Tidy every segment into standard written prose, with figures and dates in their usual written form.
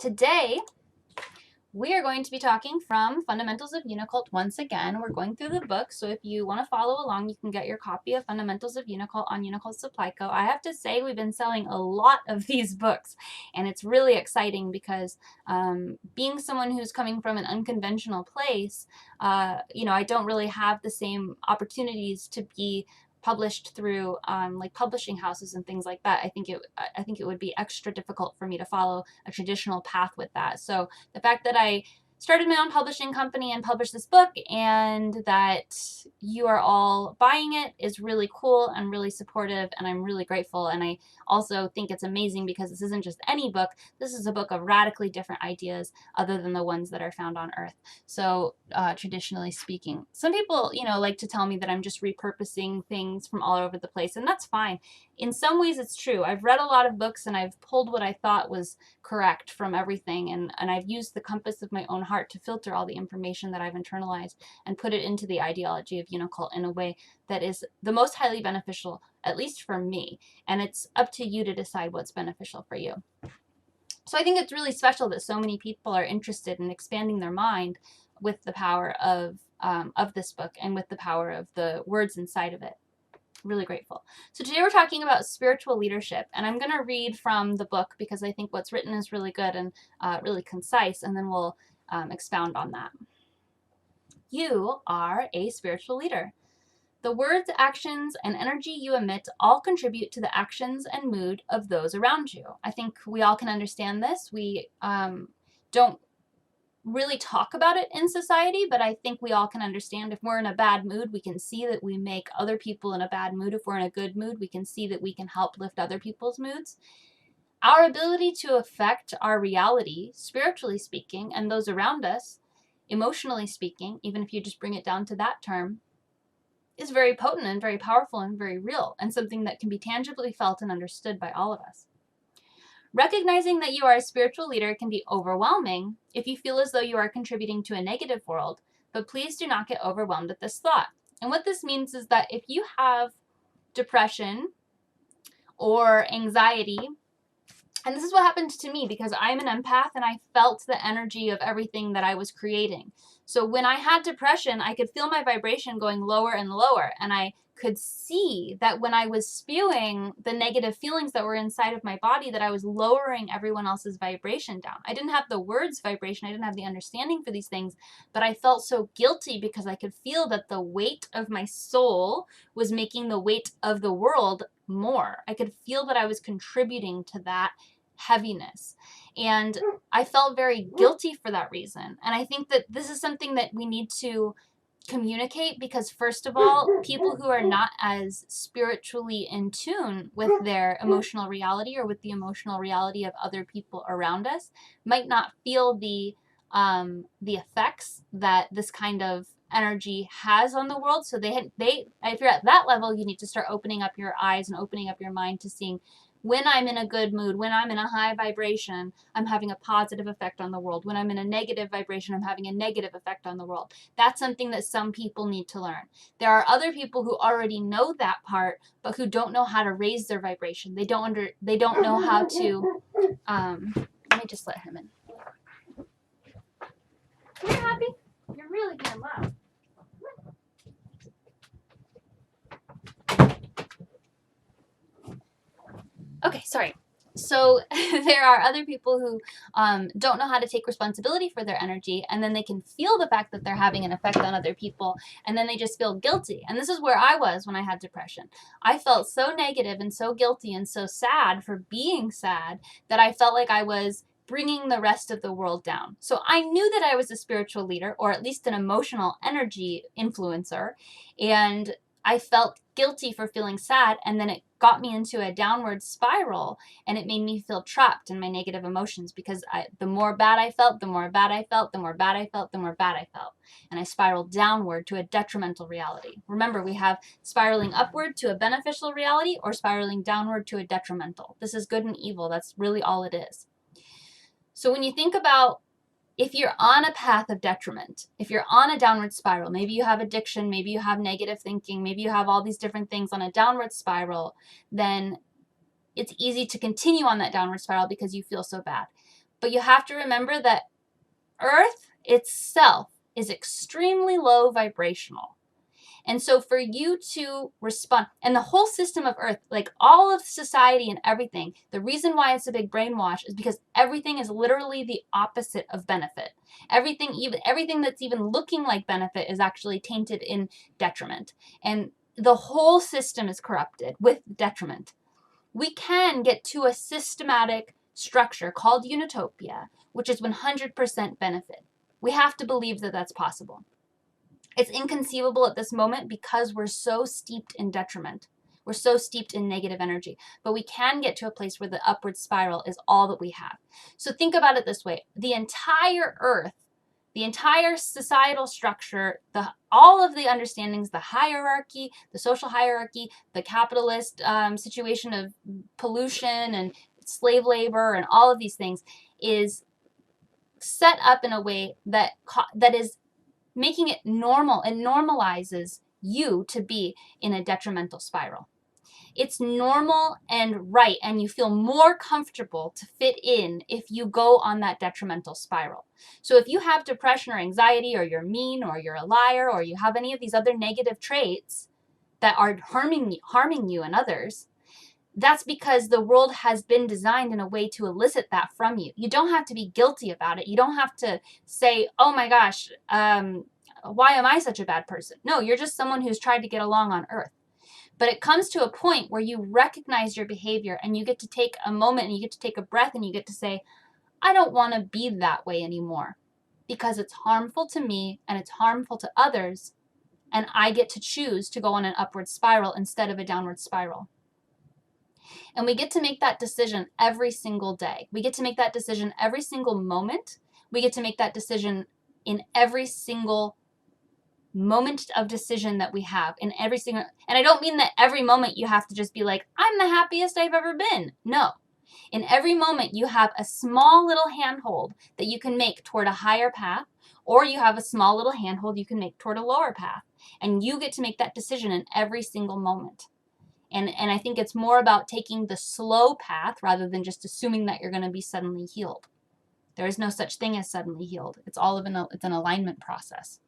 Today, we are going to be talking from Fundamentals of Unicult once again. We're going through the book, so if you want to follow along, you can get your copy of Fundamentals of Unicult on Unicult Supply Co. I have to say, we've been selling a lot of these books, and it's really exciting because being someone who's coming from an unconventional place, I don't really have the same opportunities to be published through like publishing houses and things like that. I think it would be extra difficult for me to follow a traditional path with that. So the fact that I started my own publishing company and published this book and that you are all buying it is really cool and really supportive, and I'm really grateful. And I also think it's amazing because this isn't just any book. This is a book of radically different ideas other than the ones that are found on Earth. So traditionally speaking, some people, like to tell me that I'm just repurposing things from all over the place, and that's fine. In some ways it's true. I've read a lot of books and I've pulled what I thought was correct from everything, and I've used the compass of my own heart to filter all the information that I've internalized and put it into the ideology of Unicult in a way that is the most highly beneficial, at least for me, and it's up to you to decide what's beneficial for you. So I think it's really special that so many people are interested in expanding their mind with the power of this book and with the power of the words inside of it. Really grateful. So today we're talking about spiritual leadership, and I'm going to read from the book because I think what's written is really good and really concise, and then we'll expound on that. You are a spiritual leader. The words, actions, and energy you emit all contribute to the actions and mood of those around you. I think we all can understand this. We don't really talk about it in society, but I think we all can understand if we're in a bad mood, we can see that we make other people in a bad mood. If we're in a good mood, we can see that we can help lift other people's moods. Our ability to affect our reality, spiritually speaking, and those around us, emotionally speaking, even if you just bring it down to that term, is very potent and very powerful and very real, and something that can be tangibly felt and understood by all of us. Recognizing that you are a spiritual leader can be overwhelming if you feel as though you are contributing to a negative world, but please do not get overwhelmed at this thought. And what this means is that if you have depression or anxiety, and this is what happened to me because I'm an empath and I felt the energy of everything that I was creating. So when I had depression, I could feel my vibration going lower and lower, and I could see that when I was spewing the negative feelings that were inside of my body, that I was lowering everyone else's vibration down. I didn't have the words vibration, I didn't have the understanding for these things, but I felt so guilty because I could feel that the weight of my soul was making the weight of the world more. I could feel that I was contributing to that heaviness, and I felt very guilty for that reason. And I think that this is something that we need to communicate, because first of all, people who are not as spiritually in tune with their emotional reality or with the emotional reality of other people around us might not feel the effects that this kind of energy has on the world. So if you're at that level, you need to start opening up your eyes and opening up your mind to seeing, when I'm in a good mood, when I'm in a high vibration, I'm having a positive effect on the world. When I'm in a negative vibration, I'm having a negative effect on the world. That's something that some people need to learn. There are other people who already know that part, but who don't know how to raise their vibration. They don't know how to, let me just let him in. Come here, Happy. You're really getting loud. Okay, sorry. So there are other people who don't know how to take responsibility for their energy, and then they can feel the fact that they're having an effect on other people, and then they just feel guilty. And this is where I was when I had depression. I felt so negative and so guilty and so sad for being sad that I felt like I was bringing the rest of the world down. So I knew that I was a spiritual leader, or at least an emotional energy influencer, and I felt guilty for feeling sad, and then it got me into a downward spiral, and it made me feel trapped in my negative emotions, because the more bad I felt, the more bad I felt, the more bad I felt, the more bad I felt. And I spiraled downward to a detrimental reality. Remember, we have spiraling upward to a beneficial reality or spiraling downward to a detrimental. This is good and evil. That's really all it is. So when you think about, if you're on a path of detriment, if you're on a downward spiral, maybe you have addiction, maybe you have negative thinking, maybe you have all these different things on a downward spiral, then it's easy to continue on that downward spiral because you feel so bad. But you have to remember that Earth itself is extremely low vibrational. And so for you to respond, and the whole system of Earth, like all of society and everything, the reason why it's a big brainwash is because everything is literally the opposite of benefit. Everything that's even looking like benefit is actually tainted in detriment. And the whole system is corrupted with detriment. We can get to a systematic structure called Unitopia, which is 100% benefit. We have to believe that that's possible. It's inconceivable at this moment because we're so steeped in detriment. We're so steeped in negative energy. But we can get to a place where the upward spiral is all that we have. So think about it this way. The entire Earth, the entire societal structure, all of the understandings, the hierarchy, the social hierarchy, the capitalist situation of pollution and slave labor and all of these things is set up in a way that is making it normal. It normalizes you to be in a detrimental spiral. It's normal and right, and you feel more comfortable to fit in if you go on that detrimental spiral. So if you have depression or anxiety, or you're mean, or you're a liar, or you have any of these other negative traits that are harming you and others, that's because the world has been designed in a way to elicit that from you. You don't have to be guilty about it. You don't have to say, oh my gosh, why am I such a bad person? No, you're just someone who's tried to get along on Earth. But it comes to a point where you recognize your behavior and you get to take a moment and you get to take a breath and you get to say, I don't want to be that way anymore because it's harmful to me and it's harmful to others, and I get to choose to go on an upward spiral instead of a downward spiral. And we get to make that decision every single day. We get to make that decision every single moment. We get to make that decision in every single moment of decision that we have, in every single, and I don't mean that every moment you have to just be like, I'm the happiest I've ever been. No. In every moment you have a small little handhold that you can make toward a higher path, or you have a small little handhold you can make toward a lower path. And you get to make that decision in every single moment. And I think it's more about taking the slow path rather than just assuming that you're going to be suddenly healed. There is no such thing as suddenly healed. It's an alignment process.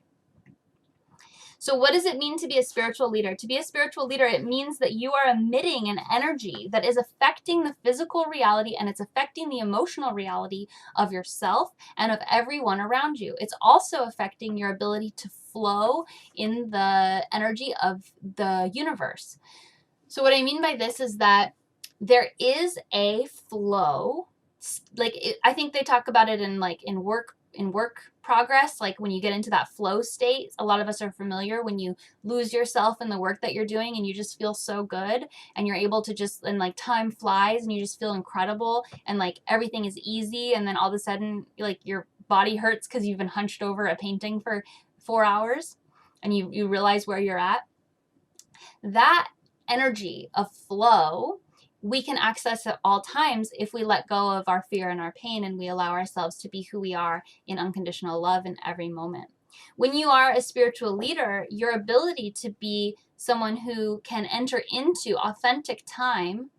So what does it mean to be a spiritual leader? To be a spiritual leader, it means that you are emitting an energy that is affecting the physical reality, and it's affecting the emotional reality of yourself and of everyone around you. It's also affecting your ability to flow in the energy of the universe. So what I mean by this is that there is a flow. I think they talk about it in work progress, like when you get into that flow state. A lot of us are familiar when you lose yourself in the work that you're doing and you just feel so good and you're able to and like time flies and you just feel incredible and like everything is easy, and then all of a sudden like your body hurts because you've been hunched over a painting for 4 hours and you realize where you're at. That energy of flow we can access at all times if we let go of our fear and our pain and we allow ourselves to be who we are in unconditional love in every moment. When you are a spiritual leader, your ability to be someone who can enter into authentic time,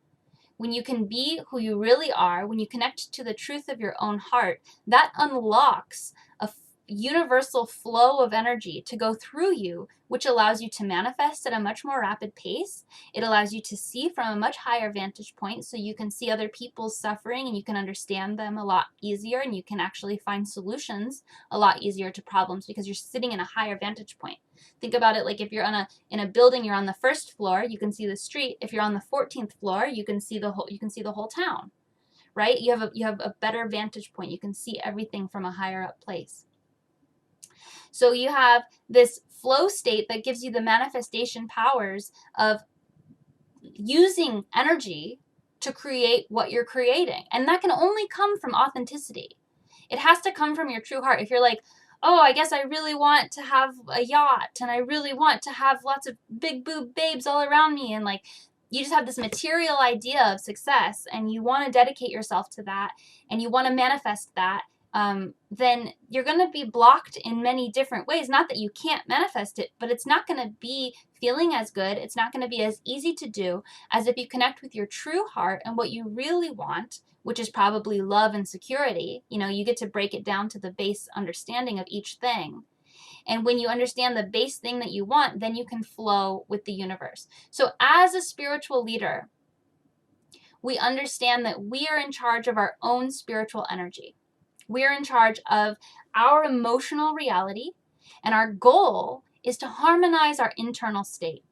when you can be who you really are, when you connect to the truth of your own heart, that unlocks a universal flow of energy to go through you, which allows you to manifest at a much more rapid pace. It allows you to see from a much higher vantage point, so you can see other people's suffering and you can understand them a lot easier, and you can actually find solutions a lot easier to problems because you're sitting in a higher vantage point. Think about it like if you're in a building, you're on the first floor, you can see the street. If you're on the 14th floor, you can see the whole town, right? You have a better vantage point. You can see everything from a higher up place. So you have this flow state that gives you the manifestation powers of using energy to create what you're creating. And that can only come from authenticity. It has to come from your true heart. If you're like, oh, I guess I really want to have a yacht and I really want to have lots of big boob babes all around me, and like you just have this material idea of success and you want to dedicate yourself to that and you want to manifest that then you're going to be blocked in many different ways. Not that you can't manifest it, but it's not going to be feeling as good. It's not going to be as easy to do as if you connect with your true heart and what you really want, which is probably love and security. You know, you get to break it down to the base understanding of each thing. And when you understand the base thing that you want, then you can flow with the universe. So as a spiritual leader, we understand that we are in charge of our own spiritual energy. We're in charge of our emotional reality, and our goal is to harmonize our internal state.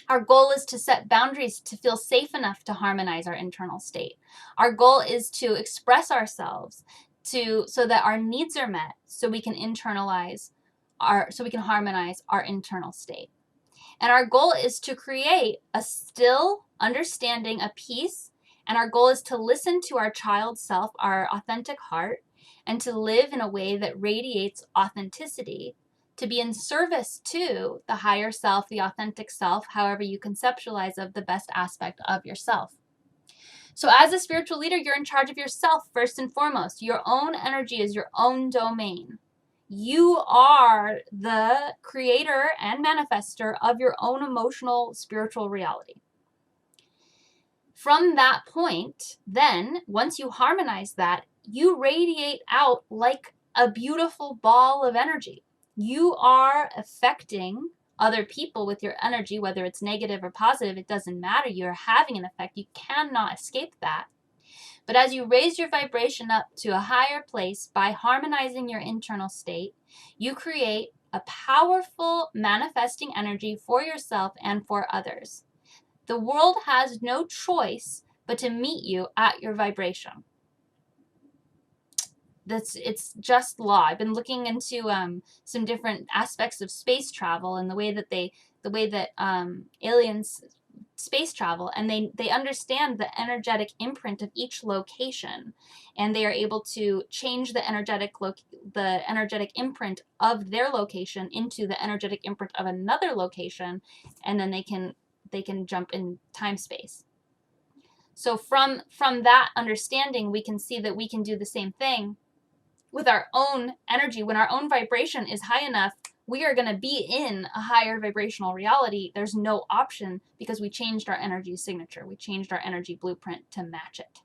Our goal is to set boundaries to feel safe enough to harmonize our internal state. Our goal is to express ourselves so that our needs are met, so we can harmonize our internal state. And our goal is to create a still understanding, a peace, and our goal is to listen to our child self, our authentic heart, and to live in a way that radiates authenticity, to be in service to the higher self, the authentic self, however you conceptualize of the best aspect of yourself. So as a spiritual leader, you're in charge of yourself first and foremost. Your own energy is your own domain. You are the creator and manifester of your own emotional, spiritual reality. From that point, then, once you harmonize that, you radiate out like a beautiful ball of energy. You are affecting other people with your energy, whether it's negative or positive, it doesn't matter. You're having an effect. You cannot escape that. But as you raise your vibration up to a higher place by harmonizing your internal state, you create a powerful manifesting energy for yourself and for others. The world has no choice but to meet you at your vibration. It's just law. I've been looking into some different aspects of space travel and the way that aliens space travel, and they understand the energetic imprint of each location, and they are able to change the energetic imprint of their location into the energetic imprint of another location, and then they can jump in time space. So from that understanding, we can see that we can do the same thing with our own energy. When our own vibration is high enough, we are going to be in a higher vibrational reality. There's no option because we changed our energy signature. We changed our energy blueprint to match it.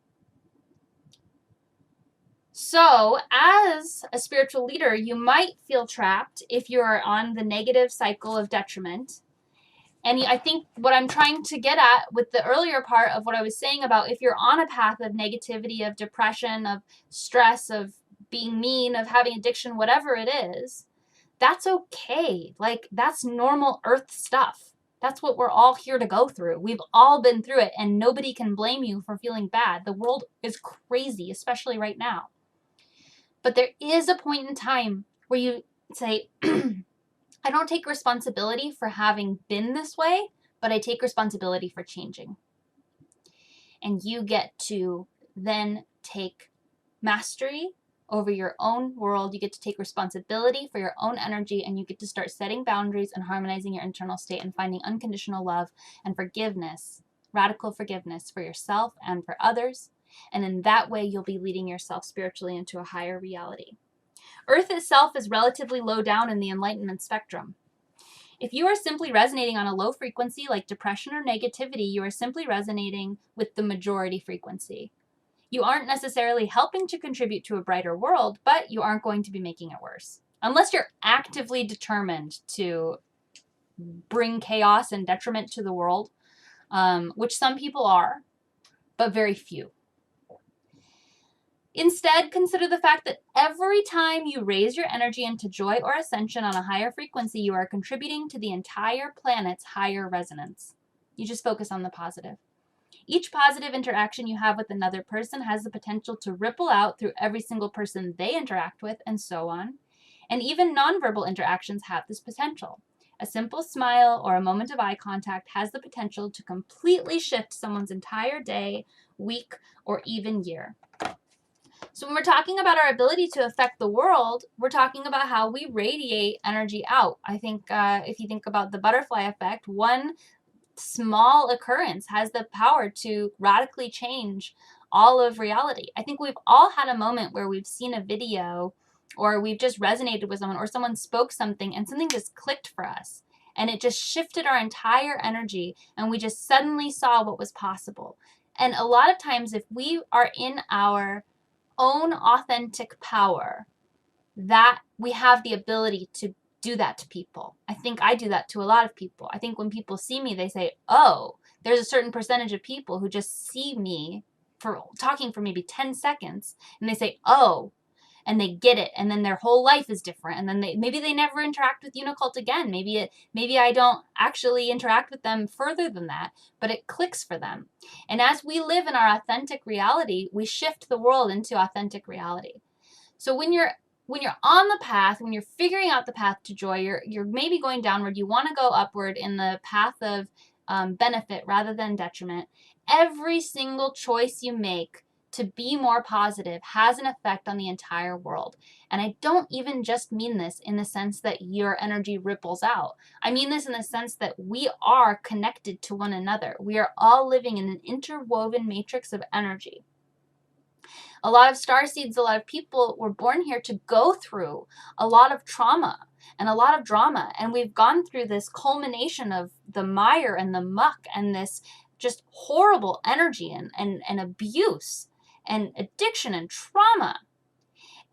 So as a spiritual leader, you might feel trapped if you're on the negative cycle of detriment. And I think what I'm trying to get at with the earlier part of what I was saying about if you're on a path of negativity, of depression, of stress, of being mean, of having addiction, whatever it is, that's okay. Like, that's normal earth stuff. That's what we're all here to go through. We've all been through it, and nobody can blame you for feeling bad. The world is crazy, especially right now. But there is a point in time where you say, I don't take responsibility for having been this way, but I take responsibility for changing. And you get to then take mastery over your own world. You get to take responsibility for your own energy, and you get to start setting boundaries and harmonizing your internal state and finding unconditional love and forgiveness, radical forgiveness for yourself and for others. And in that way, you'll be leading yourself spiritually into a higher reality. Earth itself is relatively low down in the enlightenment spectrum. If you are simply resonating on a low frequency like depression or negativity, you are simply resonating with the majority frequency. You aren't necessarily helping to contribute to a brighter world, but you aren't going to be making it worse. Unless you're actively determined to bring chaos and detriment to the world, which some people are, but very few. Instead, consider the fact that every time you raise your energy into joy or ascension on a higher frequency, you are contributing to the entire planet's higher resonance. You just focus on the positive. Each positive interaction you have with another person has the potential to ripple out through every single person they interact with, and so on. And even nonverbal interactions have this potential. A simple smile or a moment of eye contact has the potential to completely shift someone's entire day, week, or even year. So when we're talking about our ability to affect the world, we're talking about how we radiate energy out. I think if you think about the butterfly effect, one small occurrence has the power to radically change all of reality. I think we've all had a moment where we've seen a video or we've just resonated with someone or someone spoke something and something just clicked for us. And it just shifted our entire energy and we just suddenly saw what was possible. And a lot of times if we are in our own authentic power, that we have the ability to do that to people. I think I do that to a lot of people. I think when people see me, they say, oh, there's a certain percentage of people who just see me for talking for maybe 10 seconds and they say, oh, and they get it, and then their whole life is different, and then maybe they never interact with Unicult again. Maybe I don't actually interact with them further than that, but it clicks for them. And as we live in our authentic reality, we shift the world into authentic reality. So when you're on the path, when you're figuring out the path to joy, you're maybe going downward, you want to go upward in the path of benefit rather than detriment. Every single choice you make to be more positive has an effect on the entire world. And I don't even just mean this in the sense that your energy ripples out. I mean this in the sense that we are connected to one another. We are all living in an interwoven matrix of energy. A lot of starseeds, a lot of people were born here to go through a lot of trauma and a lot of drama. And we've gone through this culmination of the mire and the muck and this just horrible energy and abuse and addiction and trauma.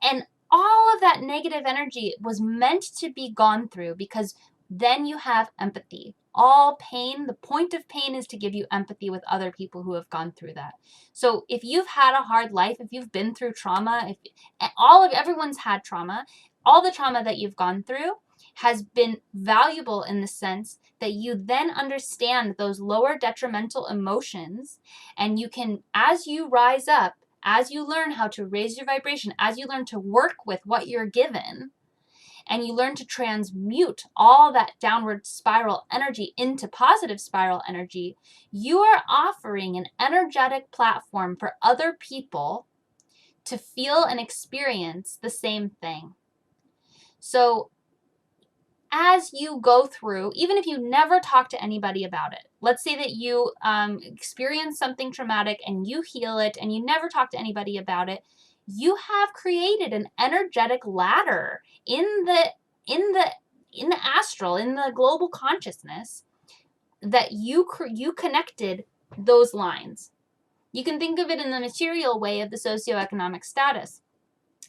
And all of that negative energy was meant to be gone through because then you have empathy. All pain, the point of pain is to give you empathy with other people who have gone through that. So if you've had a hard life, if you've been through trauma, everyone's had trauma, all the trauma that you've gone through has been valuable in the sense that you then understand those lower detrimental emotions, and you can, as you rise up, as you learn how to raise your vibration, as you learn to work with what you're given, and you learn to transmute all that downward spiral energy into positive spiral energy, you are offering an energetic platform for other people to feel and experience the same thing. So as you go through, even if you never talk to anybody about it, let's say that you experience something traumatic and you heal it and you never talk to anybody about it, you have created an energetic ladder in the astral, in the global consciousness, that you connected those lines. You can think of it in the material way of the socioeconomic status.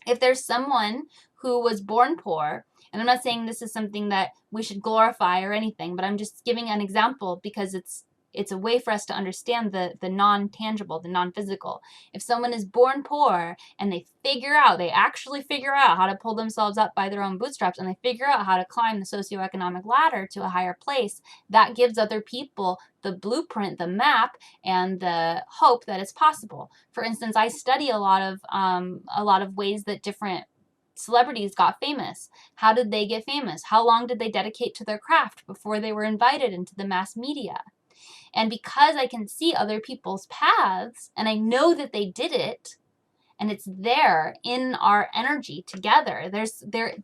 If there's someone who was born poor, and I'm not saying this is something that we should glorify or anything, but I'm just giving an example because it's a way for us to understand the non-tangible, the non-physical. If someone is born poor and they actually figure out how to pull themselves up by their own bootstraps, and they figure out how to climb the socioeconomic ladder to a higher place, that gives other people the blueprint, the map, and the hope that it's possible. For instance, I study a lot of ways that different celebrities got famous. How did they get famous? How long did they dedicate to their craft before they were invited into the mass media? And because I can see other people's paths and I know that they did it, and it's there in our energy together,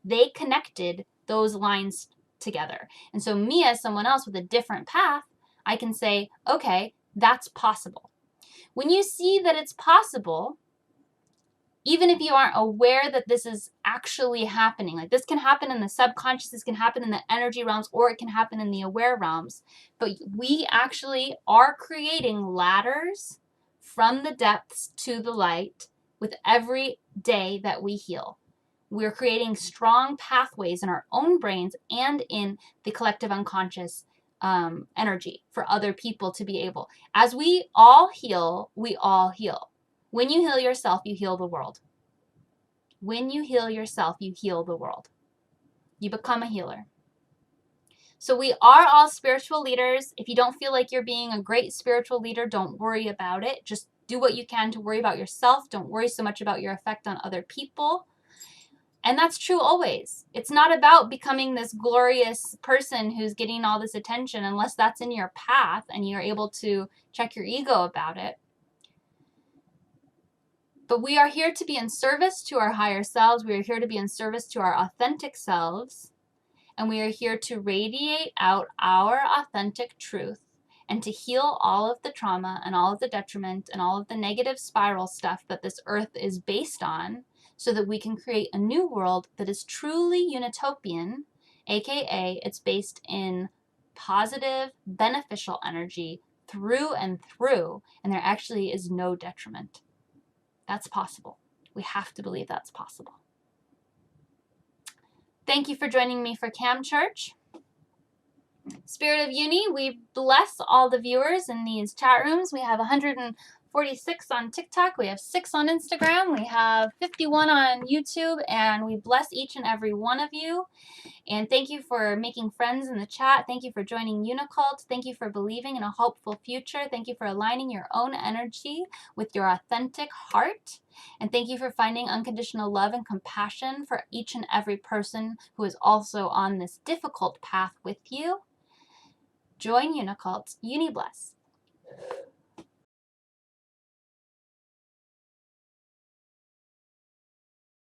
they connected those lines together. And so me as someone else with a different path, I can say, okay, that's possible. When you see that it's possible, even if you aren't aware that this is actually happening, like this can happen in the subconscious, this can happen in the energy realms, or it can happen in the aware realms, but we actually are creating ladders from the depths to the light with every day that we heal. We're creating strong pathways in our own brains and in the collective unconscious energy for other people to be able. As we all heal, we all heal. When you heal yourself, you heal the world. When you heal yourself, you heal the world. You become a healer. So we are all spiritual leaders. If you don't feel like you're being a great spiritual leader, don't worry about it. Just do what you can to worry about yourself. Don't worry so much about your effect on other people. And that's true always. It's not about becoming this glorious person who's getting all this attention unless that's in your path and you're able to check your ego about it. But we are here to be in service to our higher selves. We are here to be in service to our authentic selves. And we are here to radiate out our authentic truth and to heal all of the trauma and all of the detriment and all of the negative spiral stuff that this earth is based on, so that we can create a new world that is truly unitopian, aka it's based in positive, beneficial energy through and through, and there actually is no detriment. That's possible. We have to believe that's possible. Thank you for joining me for Cam Church. Spirit of Uni, we bless all the viewers in these chat rooms. We have 146 on TikTok. We have 6 on Instagram. We have 51 on YouTube. And we bless each and every one of you. And thank you for making friends in the chat. Thank you for joining Unicult. Thank you for believing in a hopeful future. Thank you for aligning your own energy with your authentic heart. And thank you for finding unconditional love and compassion for each and every person who is also on this difficult path with you. Join Unicult. Uni bless.